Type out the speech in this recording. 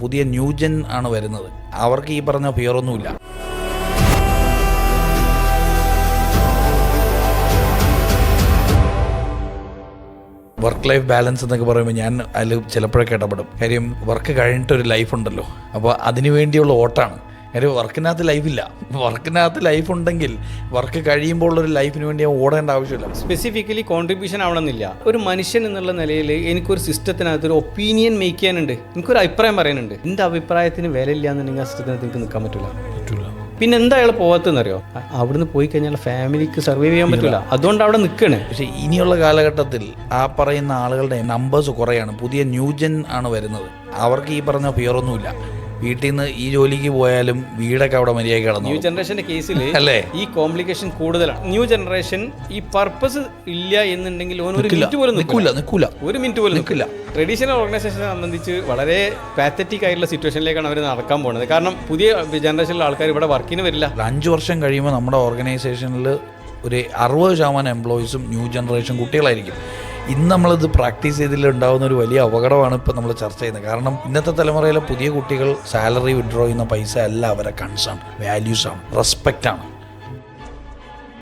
പുതിയ ന്യൂജൻ ആണ് വരുന്നത്. അവർക്ക് ഈ പറഞ്ഞ ഫിയറൊന്നുമില്ല. വർക്ക് ലൈഫ് ബാലൻസ് എന്നൊക്കെ പറയുമ്പോൾ ഞാൻ അതിൽ ചിലപ്പോഴൊക്കെ ഇടപെടും. കാര്യം വർക്ക് കഴിഞ്ഞിട്ടൊരു ലൈഫുണ്ടല്ലോ, അപ്പോൾ അതിനു വേണ്ടിയുള്ള ഓട്ടാണ്. കാര്യം വർക്കിനകത്ത് ലൈഫില്ല. വർക്കിനകത്ത് ലൈഫ് ഉണ്ടെങ്കിൽ വർക്ക് കഴിയുമ്പോൾ ഒരു ലൈഫിന് വേണ്ടി ഓടേണ്ട ആവശ്യമില്ല. സ്പെസിഫിക്കലി കോൺട്രിബ്യൂഷൻ ആവണമെന്നില്ല. ഒരു മനുഷ്യൻ എന്നുള്ള നിലയിൽ എനിക്കൊരു സിസ്റ്റത്തിനകത്ത് ഒരു ഒപ്പീനിയൻ മേക്ക് ചെയ്യാനുണ്ട്, എനിക്കൊരു അഭിപ്രായം പറയാനുണ്ട്. എൻ്റെ അഭിപ്രായത്തിന് വിലയില്ല എന്നുണ്ടെങ്കിൽ ആ സിസ്റ്റത്തിനകത്ത് എനിക്ക് നിൽക്കാൻ പറ്റില്ല. പിന്നെ എന്താ അയാൾ പോകാത്തതെന്നറിയോ? അവിടുന്ന് പോയി കഴിഞ്ഞാൽ ഫാമിലിക്ക് സർവൈവ് ചെയ്യാൻ പറ്റില്ല. അതുകൊണ്ട് അവിടെ നിൽക്കണേ. പക്ഷേ ഇനിയുള്ള കാലഘട്ടത്തിൽ ആ പറയുന്ന ആളുകളുടെ നമ്പേഴ്സ് കുറയാണ്. പുതിയ ന്യൂജൻ ആണ് വരുന്നത്. അവർക്ക് ഈ പറഞ്ഞ ഫിയറൊന്നുമില്ല. വീട്ടിൽ നിന്ന് ഈ ജോലിക്ക് പോയാലും വീടൊക്കെ അവിടെ മര്യാദയ്ക്ക് കിടന്നു. ന്യൂ ജനറേഷന്റെ കേസിൽ അല്ലേ ഈ കോംപ്ലിക്കേഷൻ കൂടുതലാണ്. ന്യൂ ജനറേഷൻ ഈ പർപ്പസ് ഇല്ല എന്നുണ്ടെങ്കിൽ ഒരു മിനിറ്റ് പോലും നിൽക്കില്ല. ട്രഡീഷണൽ ഓർഗനൈസേഷനെ സംബന്ധിച്ച് വളരെ പാത്തറ്റിക് ആയിട്ടുള്ള സിറ്റുവേഷനിലേക്കാണ് അവർ നടക്കാൻ പോകുന്നത്. കാരണം പുതിയ ജനറേഷനിലെ ആൾക്കാർ ഇവിടെ വർക്കിന് വരില്ല. 5 വർഷം കഴിയുമ്പോൾ നമ്മുടെ ഓർഗനൈസേഷനിൽ ഒരു 60% എംപ്ലോയീസും ന്യൂ ജനറേഷൻ കുട്ടികളായിരിക്കും. ഇന്ന് നമ്മളിത് പ്രാക്ടീസ് ചെയ്തതിലുണ്ടാകുന്ന ഒരു വലിയ അപകടമാണ് ഇപ്പോൾ നമ്മൾ ചർച്ച ചെയ്യുന്നത്. കാരണം ഇന്നത്തെ തലമുറയിലെ പുതിയ കുട്ടികൾ സാലറി വിഡ്രോ ചെയ്യുന്ന പൈസ അല്ല അവരെ കൺസേൺ, വാല്യൂസാണ്, റെസ്പെക്റ്റാണ്.